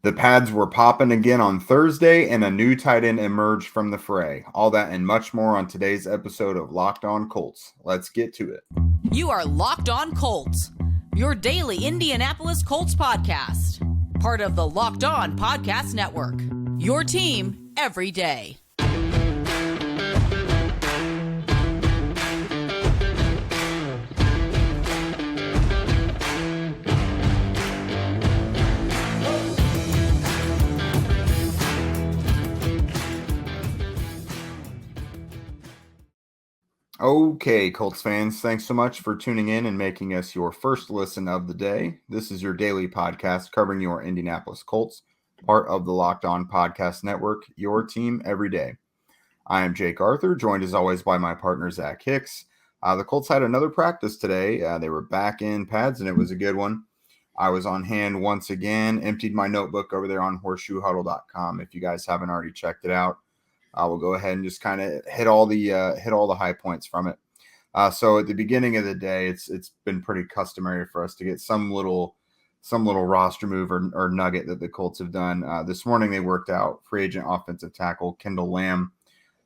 The pads were popping again on Thursday, and a new tight end emerged from the fray. All that and much more on today's episode of Locked On Colts. Let's get to it. You are Locked On Colts, your daily Indianapolis Colts podcast. Part of the Locked On Podcast Network, your team every day. Okay, Colts fans, thanks so much for tuning in and making us your first listen of the day. This is your daily podcast covering your Indianapolis Colts, part of the Locked On Podcast Network, your team every day. I am Jake Arthur, joined as always by my partner, Zach Hicks. The Colts had another practice today. They were back in pads, and it was a good one. I was on hand once again, emptied my notebook over there on horseshoehuddle.com. If you guys haven't already checked it out, we'll go ahead and just kind of hit all the high points from it. So at the beginning of the day, it's been pretty customary for us to get some little roster move or nugget that the Colts have done. This morning they worked out free agent offensive tackle Kendall Lamb.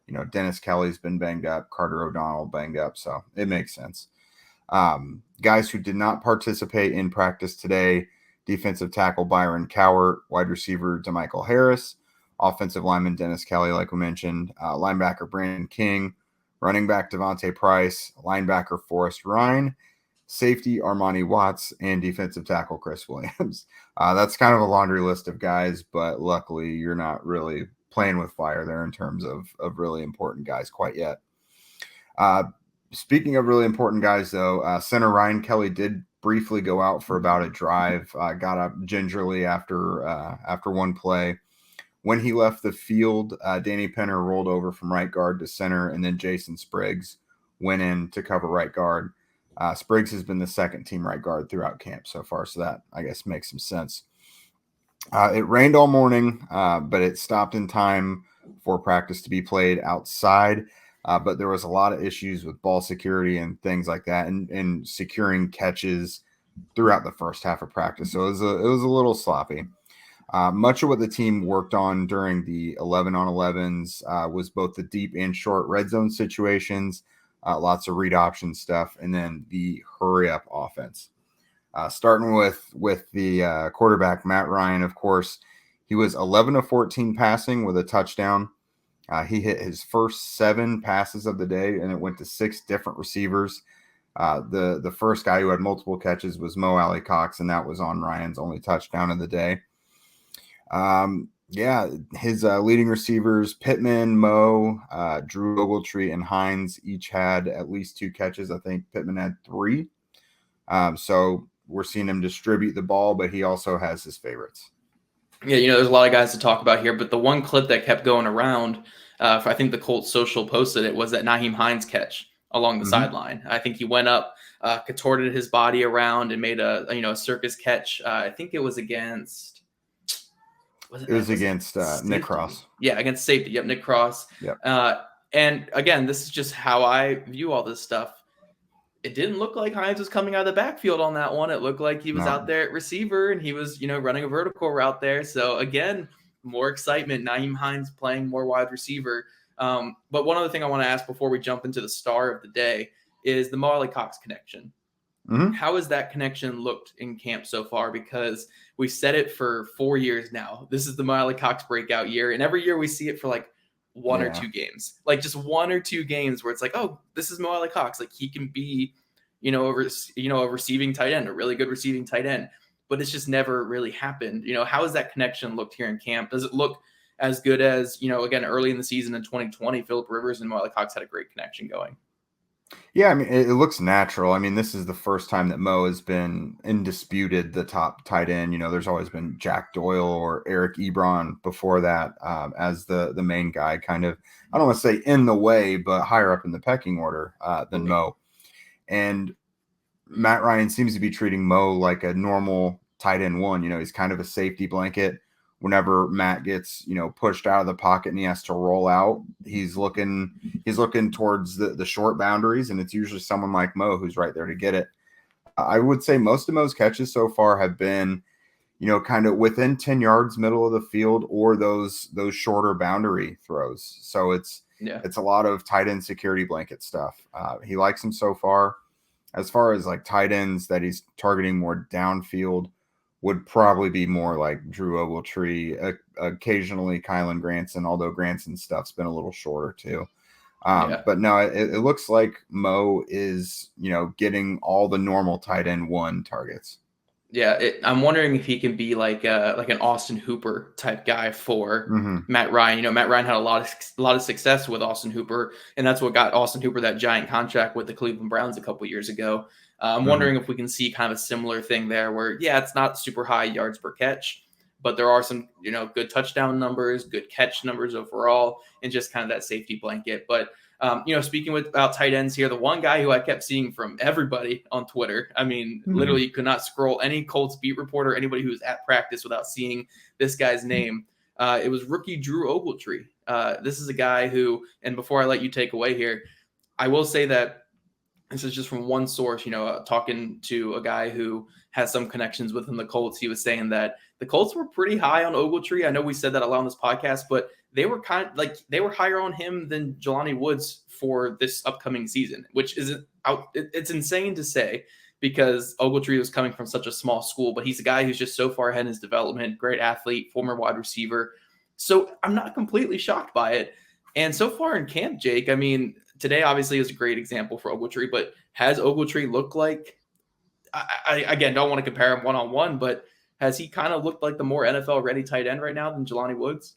You know, Dennis Kelly's been banged up, Carter O'Donnell banged up, so it makes sense. Guys who did not participate in practice today: defensive tackle Byron Cowart, wide receiver DeMichael Harris, offensive lineman Dennis Kelly, like we mentioned, linebacker Brandon King, running back Devontae Price, linebacker Forrest Rhyne, safety Armani Watts, and defensive tackle Chris Williams. That's kind of a laundry list of guys, but luckily you're not really playing with fire there in terms of really important guys quite yet. Speaking of really important guys, though, center Ryan Kelly did briefly go out for about a drive, got up gingerly after one play. When he left the field, Danny Penner rolled over from right guard to center, and then Jason Spriggs went in to cover right guard. Spriggs has been the second team right guard throughout camp so far, so that, I guess, makes some sense. It rained all morning, but it stopped in time for practice to be played outside. But there was a lot of issues with ball security and things like that, and securing catches throughout the first half of practice. So it was a little sloppy. Much of what the team worked on during the 11-on-11s was both the deep and short red zone situations, lots of read option stuff, and then the hurry up offense. Starting with the quarterback, Matt Ryan, of course, he was 11 of 14 passing with a touchdown. He hit his first 7 passes of the day, and it went to 6 different receivers. The first guy who had multiple catches was Mo Alley-Cox, and that was on Ryan's only touchdown of the day. His leading receivers, Pittman, Mo, Drew Ogletree, and Hines each had at least 2 catches. I think Pittman had 3. So we're seeing him distribute the ball, but he also has his favorites. Yeah, there's a lot of guys to talk about here, but the one clip that kept going around, I think the Colts social posted it, was that Nyheim Hines catch along the sideline. I think he went up, contorted his body around, and made a circus catch. I think it was against... It was against Nick Cross. Yeah, against safety. Yep, Nick Cross. Yep. And again, this is just how I view all this stuff. It didn't look like Hines was coming out of the backfield on that one. It looked like he was out there at receiver, and he was, running a vertical route there. So again, more excitement. Nyheim Hines playing more wide receiver. But one other thing I want to ask before we jump into the star of the day is the Mo Alley-Cox connection. Mm-hmm. How has that connection looked in camp so far? Because we've said it for 4 years now. This is the Mo Alley-Cox breakout year. And every year we see it for like one or 2 games, like just 1 or 2 games where it's like, oh, this is Mo Alley-Cox. Like he can be, a receiving tight end, a really good receiving tight end, but it's just never really happened. How has that connection looked here in camp? Does it look as good as, again, early in the season in 2020, Phillip Rivers and Mo Alley-Cox had a great connection going? Yeah, I mean, it looks natural. I mean, this is the first time that Mo has been indisputed the top tight end. There's always been Jack Doyle or Eric Ebron before that as the main guy, kind of, I don't want to say in the way, but higher up in the pecking order than Mo. And Matt Ryan seems to be treating Mo like a normal tight end one. He's kind of a safety blanket. Whenever Matt gets, pushed out of the pocket and he has to roll out, he's looking towards the short boundaries, and it's usually someone like Mo who's right there to get it. I would say most of Mo's catches so far have been, kind of within 10 yards, middle of the field, or those shorter boundary throws. So it's a lot of tight end security blanket stuff. He likes him so far. As far as like tight ends that he's targeting more downfield, would probably be more like Drew Ogletree, occasionally Kylan Granson, although Granson's stuff's been a little shorter too. But no, it looks like Mo is, getting all the normal tight end 1 targets. Yeah, I'm wondering if he can be like an Austin Hooper type guy for Matt Ryan. Matt Ryan had a lot of success with Austin Hooper, and that's what got Austin Hooper that giant contract with the Cleveland Browns a couple years ago. I'm wondering if we can see kind of a similar thing there where, it's not super high yards per catch, but there are some, good touchdown numbers, good catch numbers overall, and just kind of that safety blanket. But, speaking about tight ends here, the one guy who I kept seeing from everybody on Twitter, literally you could not scroll any Colts beat reporter, anybody who was at practice without seeing this guy's name. It was rookie Drew Ogletree. This is a guy who, and before I let you take away here, I will say that this is just from one source, talking to a guy who has some connections within the Colts. He was saying that the Colts were pretty high on Ogletree. I know we said that a lot on this podcast, but they were they were higher on him than Jelani Woods for this upcoming season, which isn't out. It's insane to say because Ogletree was coming from such a small school, but he's a guy who's just so far ahead in his development, great athlete, former wide receiver. So I'm not completely shocked by it. And so far in camp, Jake, today obviously is a great example for Ogletree, but has Ogletree looked like, I again, don't want to compare him one-on-one, but has he kind of looked like the more NFL-ready tight end right now than Jelani Woods?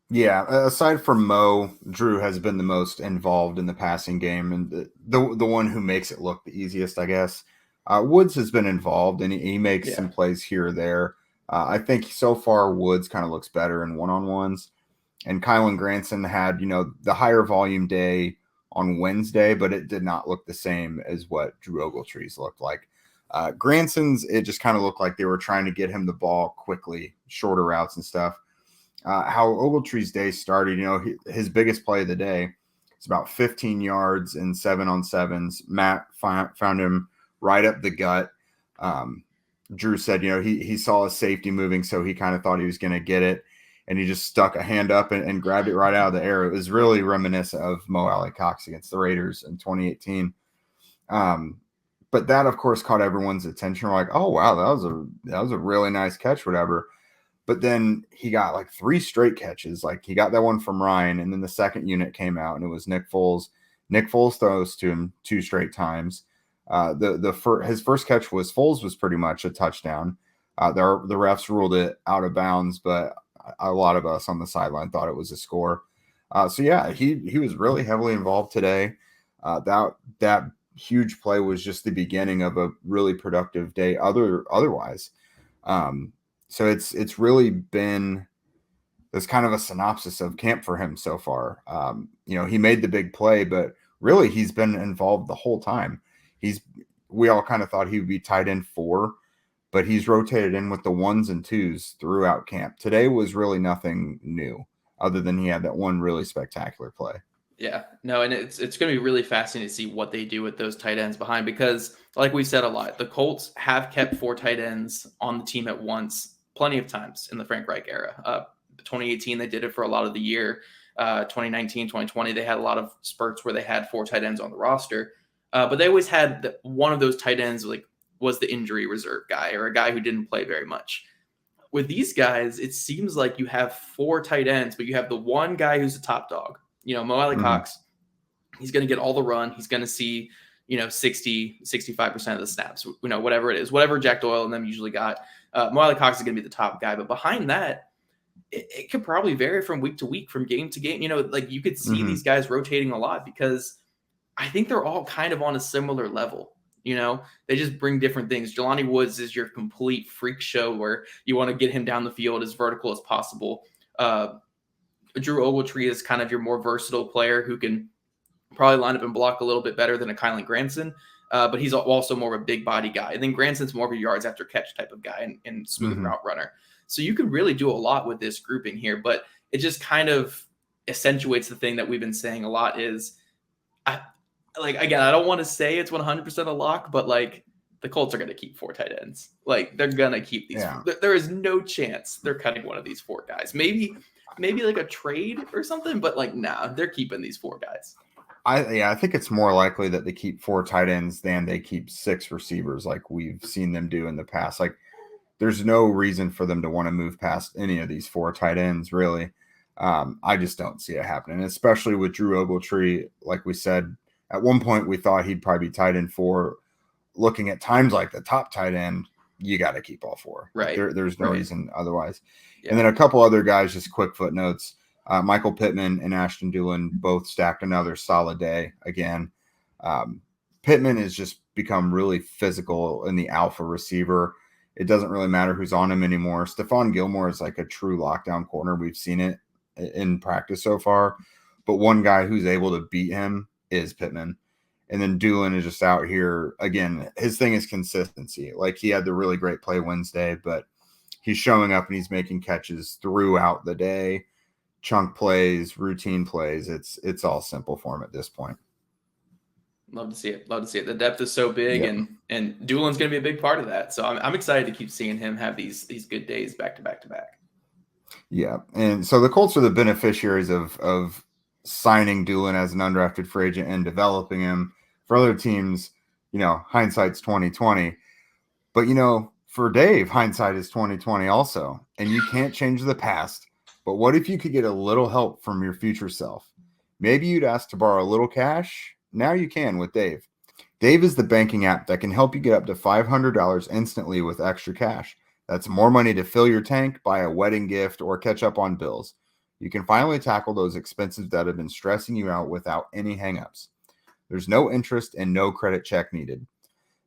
Yeah, aside from Mo, Drew has been the most involved in the passing game and the one who makes it look the easiest, I guess. Woods has been involved, and he makes some plays here or there. I think so far Woods kind of looks better in one-on-ones. And Kylan Granson had, the higher volume day on Wednesday, but it did not look the same as what Drew Ogletree's looked like. Granson's, it just kind of looked like they were trying to get him the ball quickly, shorter routes and stuff. How Ogletree's day started, his biggest play of the day, it's about 15 yards and 7-on-7s. Matt found him right up the gut. Drew said, he saw a safety moving, so he kind of thought he was going to get it. And he just stuck a hand up and grabbed it right out of the air. It was really reminiscent of Mo Alley-Cox against the Raiders in 2018. But that, of course, caught everyone's attention. We're like, oh, wow, that was a really nice catch, whatever. But then he got like 3 straight catches. Like he got that one from Ryan, and then the second unit came out, and it was Nick Foles. Nick Foles throws to him 2 straight times. His first catch Foles was pretty much a touchdown. The refs ruled it out of bounds, but a lot of us on the sideline thought it was a score. So yeah, he was really heavily involved today. That huge play was just the beginning of a really productive day otherwise. So it's really been this kind of a synopsis of camp for him so far. He made the big play, but really he's been involved the whole time. We all kind of thought he would be tight end 4, but he's rotated in with the 1s and 2s throughout camp. Today was really nothing new other than he had that one really spectacular play. Yeah, no, and it's going to be really fascinating to see what they do with those tight ends behind because, like we said a lot, the Colts have kept 4 tight ends on the team at once plenty of times in the Frank Reich era. 2018, they did it for a lot of the year. 2019, 2020, they had a lot of spurts where they had 4 tight ends on the roster. But they always had one of those tight ends was the injury reserve guy or a guy who didn't play very much. With these guys, it seems like you have 4 tight ends, but you have the one guy who's the top dog. Mo Alley-Cox, he's going to get all the run. He's going to see, 60, 65% of the snaps, whatever it is, whatever Jack Doyle and them usually got. Mo Alley-Cox is going to be the top guy. But behind that, it could probably vary from week to week, from game to game. You could see these guys rotating a lot because I think they're all kind of on a similar level. They just bring different things. Jelani Woods is your complete freak show where you want to get him down the field as vertical as possible. Drew Ogletree is kind of your more versatile player who can probably line up and block a little bit better than a Kylan Granson, but he's also more of a big body guy. And then Granson's more of a yards after catch type of guy and smooth route runner. So you can really do a lot with this grouping here, but it just kind of accentuates the thing that we've been saying a lot is, again, I don't want to say it's 100% a lock, but the Colts are going to keep 4 tight ends. Like, they're going to keep these. Yeah. There is no chance they're cutting one of these 4 guys. Maybe like a trade or something, but like, nah, they're keeping these 4 guys. I think it's more likely that they keep 4 tight ends than they keep 6 receivers like we've seen them do in the past. Like, there's no reason for them to want to move past any of these 4 tight ends, really. I just don't see it happening, especially with Drew Ogletree. Like we said, at one point we thought he'd probably be tight end 4. Looking at times like the top tight end, you got to keep all 4. Right. There's no reason otherwise. Yeah. And then a couple other guys, just quick footnotes. Michael Pittman and Ashton Doolin both stacked another solid day again. Pittman has just become really physical in the alpha receiver. It doesn't really matter who's on him anymore. Stefan Gilmore is like a true lockdown corner. We've seen it in practice so far. But one guy who's able to beat him is Pittman. And then Doolin is just out here. Again, his thing is consistency. Like, he had the really great play Wednesday, but he's showing up and he's making catches throughout the day. Chunk plays, routine plays. It's all simple for him at this point. Love to see it. The depth is so big, and Doolin's going to be a big part of that. So I'm excited to keep seeing him have these good days back to back. Yeah, and so the Colts are the beneficiaries of signing Doolin as an undrafted free agent and developing him. For other teams, hindsight's 20/20. But for Dave, hindsight is 20/20 also, and you can't change the past. But what if you could get a little help from your future self? Maybe you'd ask to borrow a little cash. Now you can with Dave. Dave is the banking app that can help you get up to $500 instantly with extra cash. That's more money to fill your tank, buy a wedding gift, or catch up on bills. You can finally tackle those expenses that have been stressing you out without any hangups. There's no interest and no credit check needed.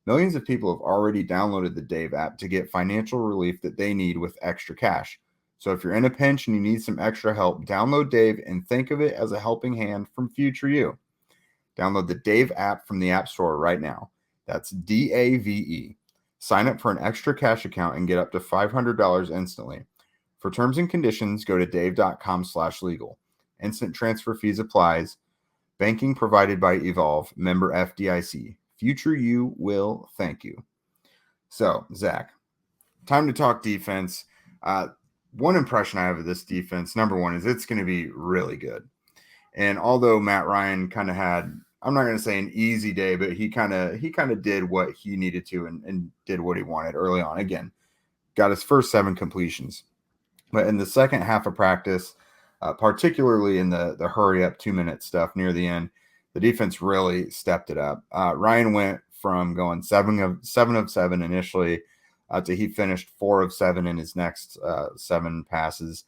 Millions of people have already downloaded the Dave app to get financial relief that they need with extra cash. So if you're in a pinch and you need some extra help, download Dave and think of it as a helping hand from future you. Download the Dave app from the App Store right now. That's DAVE. Sign up for an extra cash account and get up to $500 instantly. For terms and conditions, go to dave.com/legal. Instant transfer fees applies. Banking provided by Evolve, member FDIC. Future you will thank you. So, Zach, time to talk defense. One impression I have of this defense, number one, is it's going to be really good. And although Matt Ryan kind of had, I'm not going to say an easy day, but he kind of did what he needed to and did what he wanted early on. Again, got his first 7 completions. But in the second half of practice, particularly in the hurry-up 2-minute stuff near the end, the defense really stepped it up. Ryan went from going 7 of 7 initially to he finished 4 of 7 in his next 7 passes.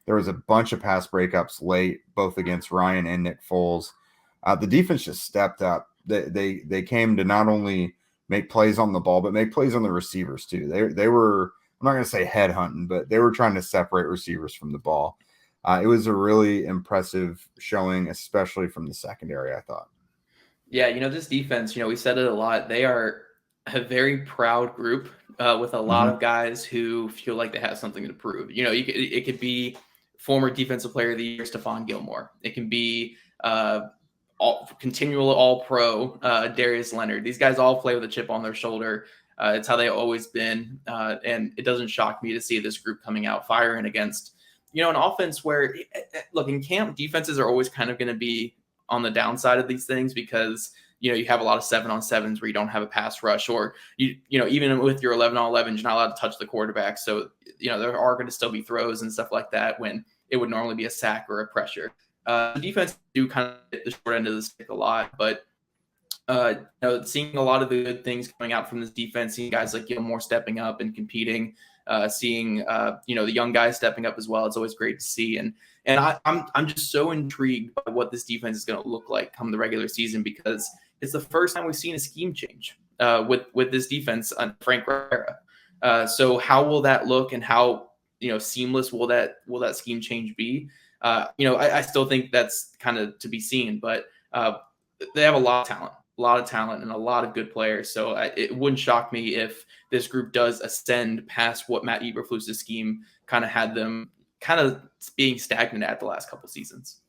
There was a bunch of pass breakups late, both against Ryan and Nick Foles. The defense just stepped up. They came to not only make plays on the ball, but make plays on the receivers too. They were, I'm not going to say headhunting, but they were trying to separate receivers from the ball. It was a really impressive showing, especially from the secondary, I thought. Yeah, this defense, we said it a lot. They are a very proud group with a lot of guys who feel like they have something to prove. It could be former defensive player of the year, Stephon Gilmore. It can be continual all-pro Darius Leonard. These guys all play with a chip on their shoulder. It's how they've always been. And it doesn't shock me to see this group coming out firing against, an offense where, look, in camp, defenses are always kind of going to be on the downside of these things because, you have a lot of 7-on-7s where you don't have a pass rush, or, even with your 11-on-11s, you're not allowed to touch the quarterback. So, there are going to still be throws and stuff like that when it would normally be a sack or a pressure. The defense do kind of hit the short end of the stick a lot, but seeing a lot of the good things coming out from this defense, seeing guys like Gilmore stepping up and competing, seeing the young guys stepping up as well. It's always great to see, and I'm just so intrigued by what this defense is going to look like come the regular season, because it's the first time we've seen a scheme change with this defense under Frank Rivera. So how will that look, and how seamless will that scheme change be? I still think that's kind of to be seen, but they have a lot of talent and a lot of good players. So it wouldn't shock me if this group does ascend past what Matt Eberflus's scheme kind of had them kind of being stagnant at the last couple seasons.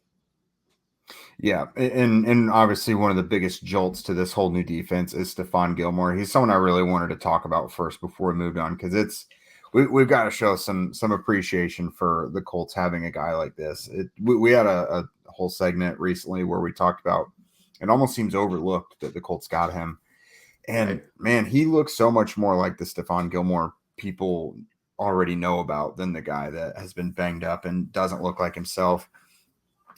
Yeah, and obviously one of the biggest jolts to this whole new defense is Stephon Gilmore. He's someone I really wanted to talk about first before we moved on, because we've got to show some appreciation for the Colts having a guy like this. We had a whole segment recently where we talked about it almost seems overlooked that the Colts got him. And Right. man, he looks so much more like the Stephon Gilmore people already know about than the guy that has been banged up and doesn't look like himself.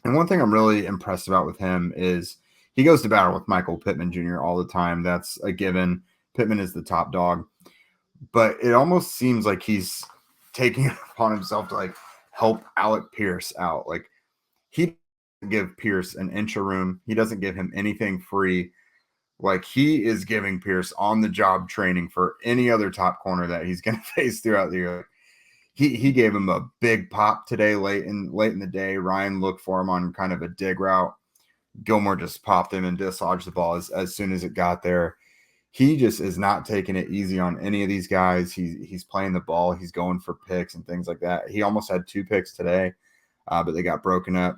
And one thing I'm really impressed about with him is he goes to battle with Michael Pittman Jr. all the time. That's a given. Pittman is the top dog. But it almost seems like he's taking it upon himself to like help Alec Pierce out. Like, he doesn't give Pierce an inch of room. He doesn't give him anything free. Like, he is giving Pierce on the job training for any other top corner that he's going to face throughout the year. He gave him a big pop today late in the day. Ryan looked for him on kind of a dig route. Gilmore just popped him and dislodged the ball as soon as it got there. He just is not taking it easy on any of these guys. He's playing the ball. He's going for picks and things like that. He almost had 2 picks today, but they got broken up.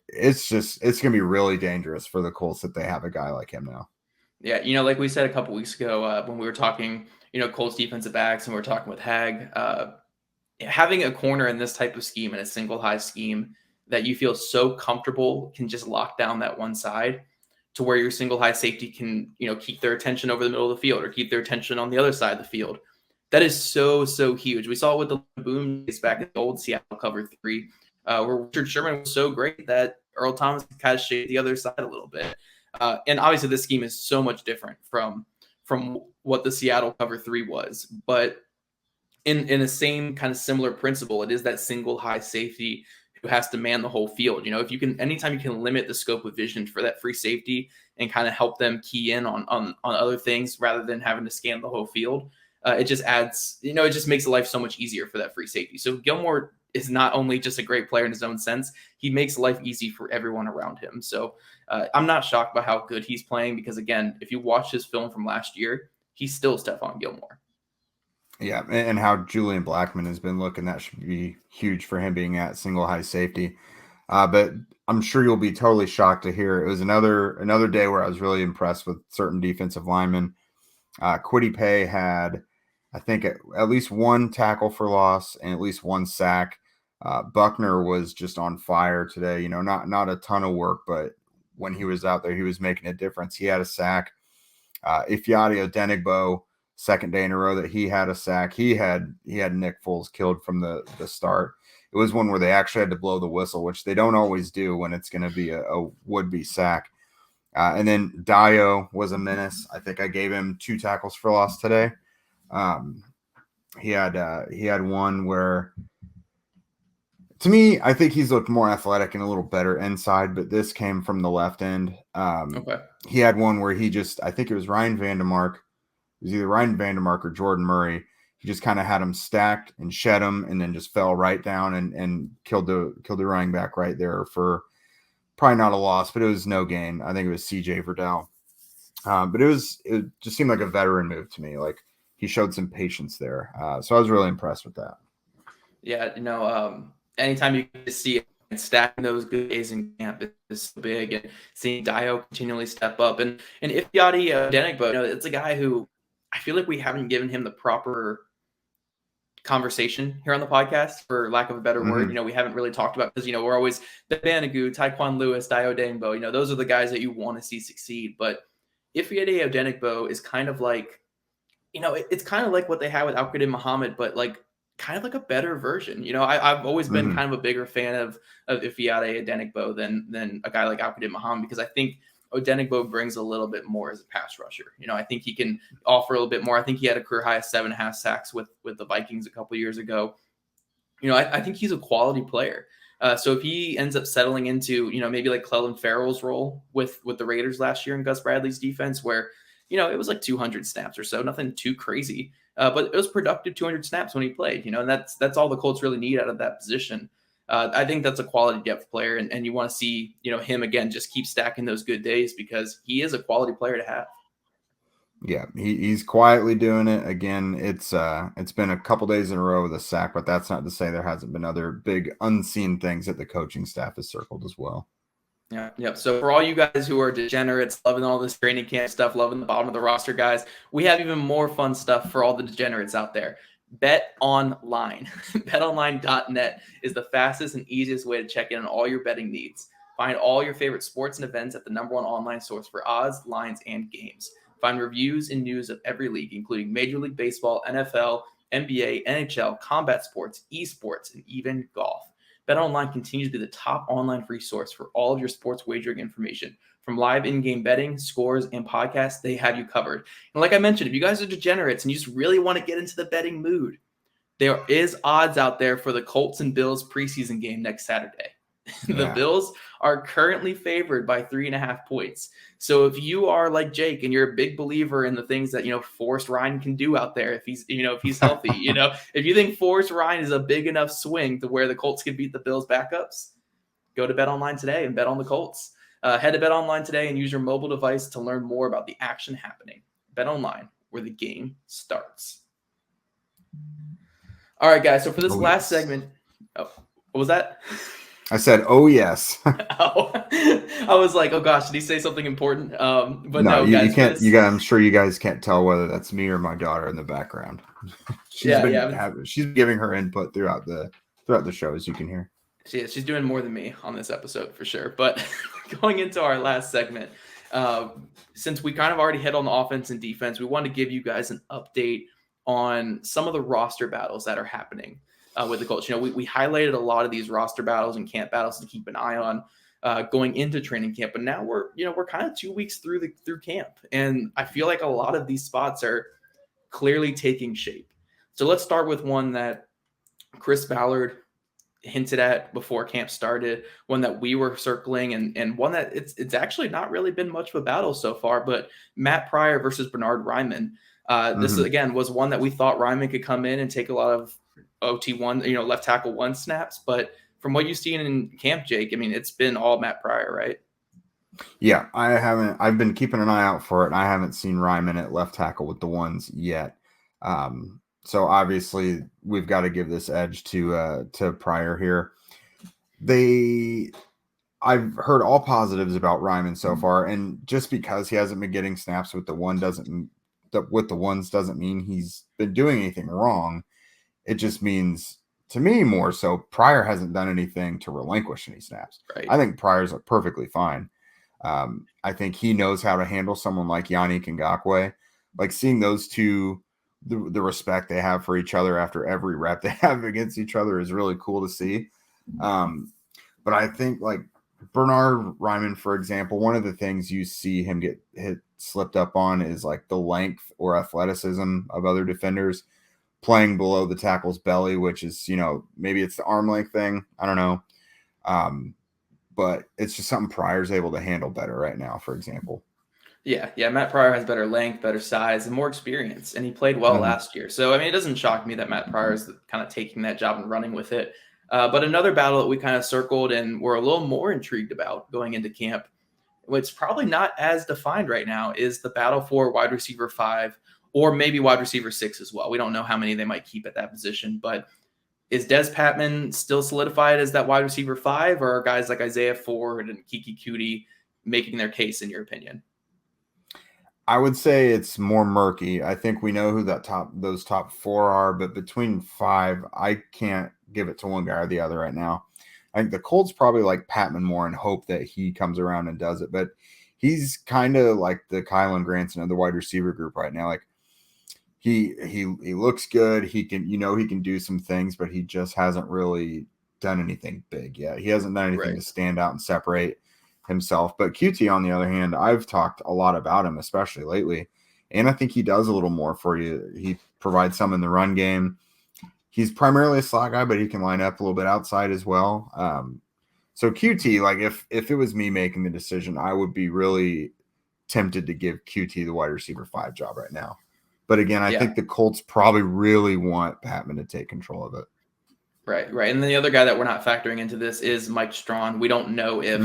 It's going to be really dangerous for the Colts that they have a guy like him now. Yeah, like we said a couple weeks ago when we were talking, Colts defensive backs, and we were talking with Hag, having a corner in this type of scheme, in a single high scheme, that you feel so comfortable can just lock down that one side to where your single high safety can, keep their attention over the middle of the field or keep their attention on the other side of the field. That is so, so huge. We saw it with the boom days back in the old Seattle cover 3, where Richard Sherman was so great that Earl Thomas kind of shaped the other side a little bit. And obviously this scheme is so much different from what the Seattle cover 3 was. But in the same kind of similar principle, it is that single high safety who has to man the whole field. If you can, anytime you can limit the scope of vision for that free safety and kind of help them key in on other things rather than having to scan the whole field, it just adds, it just makes life so much easier for that free safety. So Gilmore is not only just a great player in his own sense, he makes life easy for everyone around him. So I'm not shocked by how good he's playing, because again, if you watch his film from last year, he's still Stephon Gilmore. Yeah, and how Julian Blackmon has been looking, that should be huge for him being at single high safety. But I'm sure you'll be totally shocked to hear it was another day where I was really impressed with certain defensive linemen. Kwity Paye had, I think, at least 1 tackle for loss and at least 1 sack. Buckner was just on fire today. Not a ton of work, but when he was out there, he was making a difference. He had a sack. Ifeadi Odenigbo, second day in a row that he had a sack. He had Nick Foles killed from the start. It was one where they actually had to blow the whistle, which they don't always do when it's going to be a would-be sack. And then Dio was a menace. I think I gave him 2 tackles for loss today. He had one where, to me, I think he's looked more athletic and a little better inside, but this came from the left end. Okay. He had one where I think it was Ryan Vandemark. It was either Ryan Vandemark or Jordan Murray. He just kind of had him stacked and shed him, and then just fell right down and killed the running back right there for probably not a loss, but it was no gain. I think it was CJ Verdell. But it just seemed like a veteran move to me. Like, he showed some patience there. So I was really impressed with that. Yeah, anytime you can see it and stacking those good days in camp is so big, and seeing Dio continually step up. And Ifeadi Odenigbo, it's a guy who I feel like we haven't given him the proper conversation here on the podcast, for lack of a better word. We haven't really talked about, because, we're always the Banogu, Taekwon Lewis, Dio Odenigbo, those are the guys that you want to see succeed. But Ifeadi Odenigbo is kind of like, it's kind of like what they had with Al-Qadim Muhammad, but like kind of like a better version. I've always been kind of a bigger fan of Ifeadi Odenigbo than a guy like Al-Qadim Muhammad, because I think Odenigbo brings a little bit more as a pass rusher. I think he can offer a little bit more. I think he had a career high of 7.5 sacks with the Vikings a couple years ago. I think he's a quality player. So if he ends up settling into, maybe like Clelin Ferrell's role with the Raiders last year in Gus Bradley's defense, where, it was like 200 snaps or so, nothing too crazy, but it was productive 200 snaps when he played, and that's all the Colts really need out of that position. I think that's a quality depth player, and you want to see, him again, just keep stacking those good days, because he is a quality player to have. Yeah, he's quietly doing it. Again, it's been a couple days in a row with a sack, but that's not to say there hasn't been other big unseen things that the coaching staff has circled as well. Yeah. Yep. So for all you guys who are degenerates, loving all this training camp stuff, loving the bottom of the roster guys, we have even more fun stuff for all the degenerates out there. Bet online. BetOnline.net is the fastest and easiest way to check in on all your betting needs. Find all your favorite sports and events at the #1 online source for odds, lines, and games. Find reviews and news of every league, including Major League Baseball, NFL, NBA, NHL, combat sports, esports, and even golf. BetOnline continues to be the top online resource for all of your sports wagering information. From live in-game betting, scores, and podcasts, they have you covered. And like I mentioned, if you guys are degenerates and you just really want to get into the betting mood, there is odds out there for the Colts and Bills preseason game next Saturday. The Bills are currently favored by 3.5 points. So if you are like Jake and you're a big believer in the things that, Forrest Ryan can do out there, if he's healthy, if you think Forrest Ryan is a big enough swing to where the Colts can beat the Bills backups, go to BetOnline today and bet on the Colts. Head to BetOnline today and use your mobile device to learn more about the action happening. BetOnline, where the game starts. All right, guys. So for this last segment, what was that? I said, "Oh yes." I was like, "Oh gosh, did he say something important?" But no, you guys, can't. I'm sure you guys can't tell whether that's me or my daughter in the background. She's giving her input throughout the show, as you can hear. She's doing more than me on this episode for sure. But going into our last segment, since we kind of already hit on the offense and defense, we wanted to give you guys an update on some of the roster battles that are happening with the Colts. We highlighted a lot of these roster battles and camp battles to keep an eye on going into training camp. But now we're kind of 2 weeks through camp, and I feel like a lot of these spots are clearly taking shape. So let's start with one that Chris Ballard hinted at before camp started, one that we were circling, and one that it's actually not really been much of a battle so far, but Matt Pryor versus Bernhard Reiman. This again was one that we thought Reiman could come in and take a lot of OT1, left tackle 1 snaps, but from what you've seen in camp, Jake, I mean, it's been all Matt Pryor, right? Yeah, I've been keeping an eye out for it, and I haven't seen Reiman at left tackle with the ones yet. So obviously we've got to give this edge to Pryor here. I've heard all positives about Reiman so far, and just because he hasn't been getting snaps with the ones doesn't mean he's been doing anything wrong. It just means, to me, more so, Pryor hasn't done anything to relinquish any snaps. Right. I think Pryor's perfectly fine. I think he knows how to handle someone like Yannick Ngakoue. Like, seeing those two, the respect they have for each other after every rep they have against each other is really cool to see. But I think, like, Bernhard Reiman, for example, one of the things you see him get slipped up on is like the length or athleticism of other defenders playing below the tackle's belly, which is, maybe it's the arm length thing. I don't know. But it's just something Pryor's able to handle better right now, for example. Yeah. Matt Pryor has better length, better size, and more experience, and he played well last year. So, I mean, it doesn't shock me that Matt Pryor is kind of taking that job and running with it. But another battle that we kind of circled and we're a little more intrigued about going into camp, which probably not as defined right now, is the battle for wide receiver 5 or maybe wide receiver 6 as well. We don't know how many they might keep at that position, but is Des Patman still solidified as that wide receiver 5, or are guys like Isaiah Ford and Kiki Kuti making their case, in your opinion? I would say it's more murky. I think we know who those top 4 are, but between 5, I can't give it to one guy or the other right now. I think the Colts probably like Patman more and hope that he comes around and does it, but he's kind of like the Kylan Granson of the wide receiver group right now. Like, he looks good. He can, he can do some things, but he just hasn't really done anything big yet. He hasn't done anything to stand out and separate himself. But QT, on the other hand, I've talked a lot about him, especially lately, and I think he does a little more for you. He provides some in the run game. He's primarily a slot guy, but he can line up a little bit outside as well. So QT, like, if it was me making the decision, I would be really tempted to give QT the wide receiver 5 job right now. But again, I think the Colts probably really want Pittman to take control of it. Right. And then the other guy that we're not factoring into this is Mike Strawn. We don't know if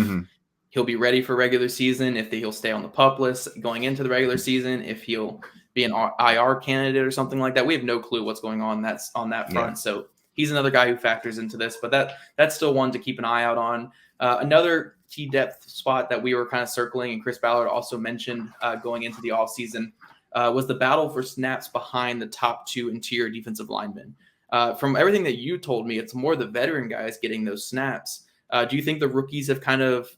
he'll be ready for regular season, if he'll stay on the PUP list going into the regular season, if he'll be an IR candidate or something like that. We have no clue what's going on on that front. So he's another guy who factors into this, but that's still one to keep an eye out on. Another key depth spot that we were kind of circling, and Chris Ballard also mentioned going into the offseason, was the battle for snaps behind the top 2 interior defensive linemen. From everything that you told me, it's more the veteran guys getting those snaps. Do you think the rookies have kind of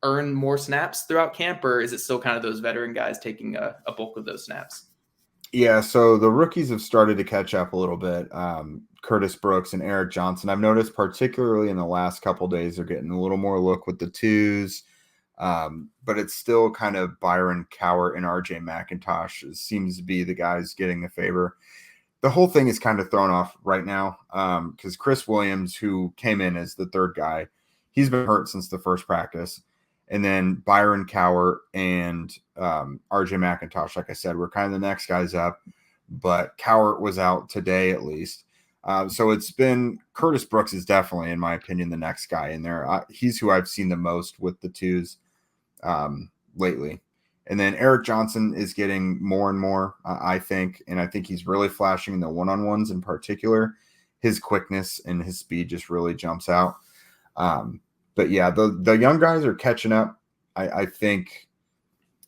earned more snaps throughout camp, or is it still kind of those veteran guys taking a bulk of those snaps? Yeah, so the rookies have started to catch up a little bit. Curtis Brooks and Eric Johnson, I've noticed particularly in the last couple of days, they're getting a little more look with the 2s. But it's still kind of Byron Cowart and RJ McIntosh seems to be the guys getting the favor. The whole thing is kind of thrown off right now because Chris Williams, who came in as the 3rd guy, he's been hurt since the first practice. And then Byron Cowart and RJ McIntosh, like I said, were kind of the next guys up. But Cowart was out today at least. So it's been Curtis Brooks is definitely, in my opinion, the next guy in there. He's who I've seen the most with the 2s lately. And then Eric Johnson is getting more and more, I think. And I think he's really flashing in the one-on-ones in particular. His quickness and his speed just really jumps out. But yeah, the young guys are catching up. I think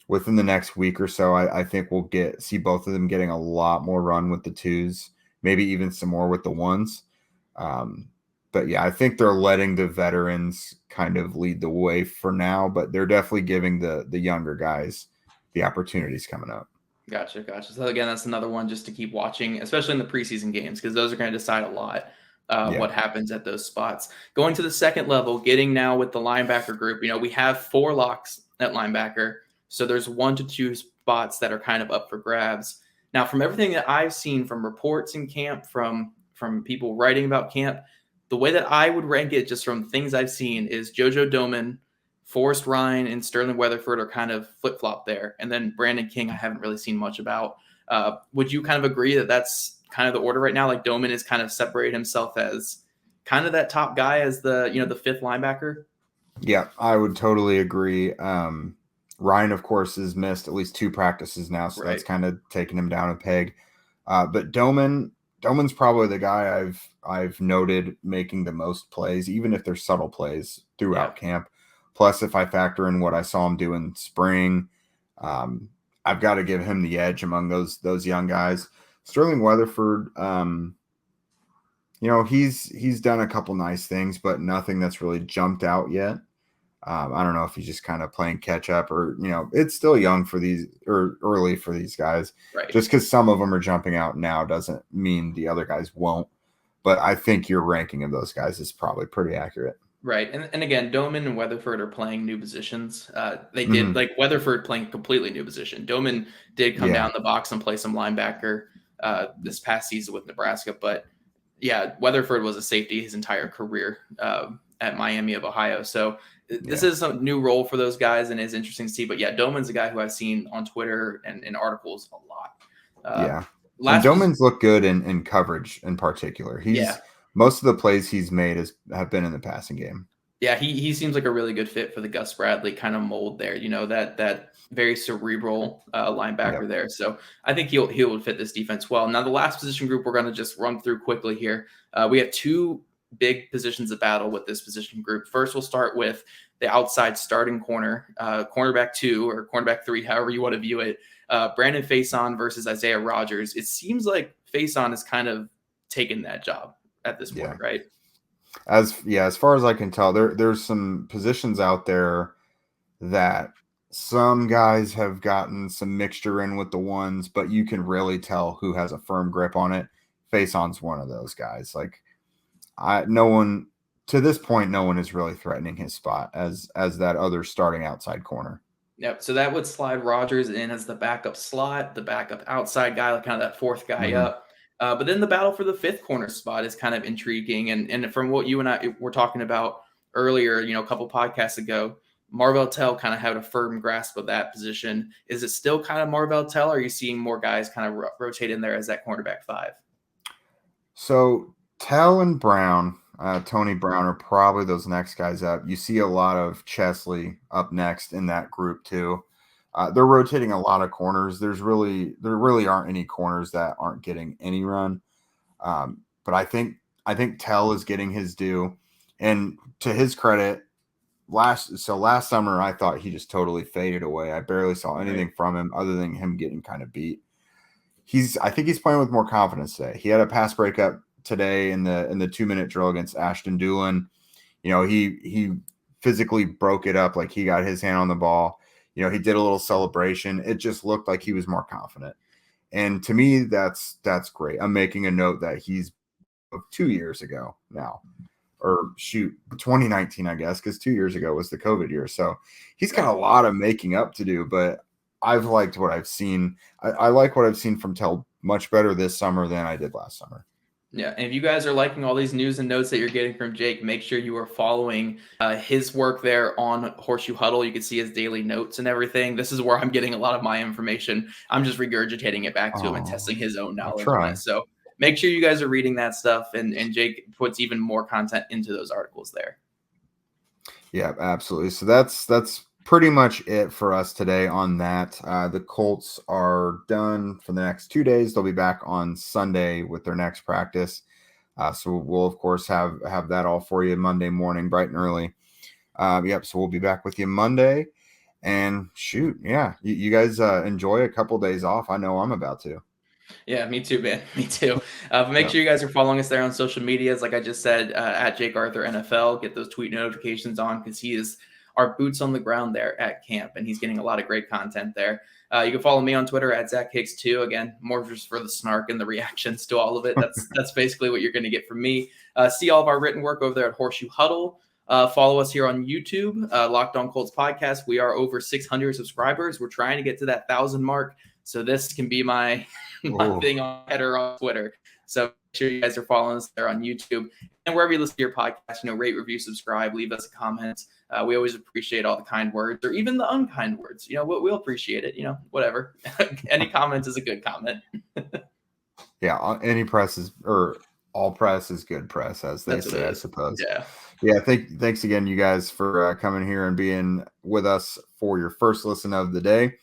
within the next week or so, I think we'll see both of them getting a lot more run with the 2s, maybe even some more with the 1s. But yeah, I think they're letting the veterans kind of lead the way for now, but they're definitely giving the younger guys the opportunities coming up. Gotcha. So again, that's another one just to keep watching, especially in the preseason games, because those are going to decide a lot what happens at those spots. Going to the second level, getting now with the linebacker group, we have 4 locks at linebacker. So there's 1 to 2 spots that are kind of up for grabs. Now, from everything that I've seen from reports in camp, from people writing about camp, the way that I would rank it just from things I've seen is JoJo Domann, Forrest Rhyne, and Sterling Weatherford are kind of flip-flop there. And then Brandon King, I haven't really seen much about. Would you kind of agree that that's kind of the order right now? Like Domann is kind of separated himself as kind of that top guy as the 5th linebacker? Yeah, I would totally agree. Ryan, of course, has missed at least 2 practices now, so that's kind of taken him down a peg. But Domann's probably the guy I've noted making the most plays, even if they're subtle plays throughout camp. Plus, if I factor in what I saw him do in spring, I've got to give him the edge among those young guys. Sterling Weatherford, he's done a couple nice things, but nothing that's really jumped out yet. I don't know if he's just kind of playing catch up or, it's still young for these or early for these guys. Right. Just because some of them are jumping out now doesn't mean the other guys won't. But I think your ranking of those guys is probably pretty accurate. Right. And again, Domann and Weatherford are playing new positions. They did like Weatherford playing completely new position. Domann did come down the box and play some linebacker this past season with Nebraska. But yeah, Weatherford was a safety his entire career at Miami of Ohio. So this is a new role for those guys and it's interesting to see. But yeah, Domann's a guy who I've seen on Twitter and in articles a lot. And Domann's looked good in coverage in particular. Most of the plays he's made have been in the passing game. Yeah, he seems like a really good fit for the Gus Bradley kind of mold there. That very cerebral linebacker there. So I think he would fit this defense well. Now the last position group we're going to just run through quickly here. We have 2 big positions of battle with this position group. First, we'll start with the outside starting corner, cornerback 2 or cornerback 3, however you want to view it. Brandon Faison versus Isaiah Rodgers. It seems like Faison has kind of taken that job at this point, right? As far as I can tell, there's some positions out there that some guys have gotten some mixture in with the ones, but you can really tell who has a firm grip on it. Faison's one of those guys. Like no one to this point, no one is really threatening his spot as that other starting outside corner. Yep. So that would slide Rodgers in as the backup slot, the backup outside guy, like kind of that 4th guy up. But then the battle for the 5th corner spot is kind of intriguing. And from what you and I were talking about earlier, a couple podcasts ago, Marvell Tell kind of had a firm grasp of that position. Is it still kind of Marvell Tell, or are you seeing more guys kind of rotate in there as that cornerback 5? So Tell and Brown, Tony Brown are probably those next guys up. You see a lot of Chesley up next in that group too. They're rotating a lot of corners. There really aren't any corners that aren't getting any run. but I think Tell is getting his due. And to his credit, last summer I thought he just totally faded away. I barely saw anything from him other than him getting kind of beat. I think he's playing with more confidence today. He had a pass breakup today in the 2-minute drill against Ashton Doolin. He physically broke it up, like he got his hand on the ball. He did a little celebration. It just looked like he was more confident. And to me, that's great. I'm making a note that he's 2 years ago now, or 2019, I guess, because 2 years ago was the COVID year. So he's got a lot of making up to do, but I've liked what I've seen. I like what I've seen from Tell much better this summer than I did last summer. Yeah, and if you guys are liking all these news and notes that you're getting from Jake, make sure you are following his work there on Horseshoe Huddle. You can see his daily notes and everything. This is where I'm getting a lot of my information. I'm just regurgitating it back to him and testing his own knowledge on it. So make sure you guys are reading that stuff, and Jake puts even more content into those articles there. Yeah, absolutely. So that's pretty much it for us today on that. The Colts are done for the next 2 days. They'll be back on Sunday with their next practice. So we'll, of course, have that all for you Monday morning, bright and early. So we'll be back with you Monday. And you guys enjoy a couple days off. I know I'm about to. Yeah, me too, man. Me too. But make sure you guys are following us there on social medias. Like I just said, at Jake Arthur NFL, get those tweet notifications on, because he is our boots on the ground there at camp, and he's getting a lot of great content there. You can follow me on Twitter at Zach Hicks too. Again, more just for the snark and the reactions to all of it. That's basically what you're going to get from me. See all of our written work over there at Horseshoe Huddle. Follow us here on YouTube, Locked On Colts Podcast. We are over 600 subscribers. We're trying to get to that 1,000 mark. So this can be my thing on header on Twitter. So make sure you guys are following us there on YouTube. And wherever you listen to your podcast, rate, review, subscribe, leave us a comment. We always appreciate all the kind words, or even the unkind words. We'll appreciate it. Whatever. Any comment is a good comment. Yeah, any press is, or all press is good press, as they say, I suppose. Yeah. Thanks again, you guys, for coming here and being with us for your first listen of the day.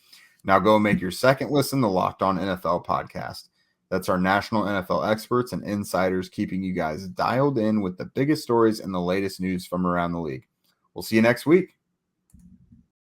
Now go make your second listen, the Locked On NFL podcast. That's our national NFL experts and insiders keeping you guys dialed in with the biggest stories and the latest news from around the league. We'll see you next week.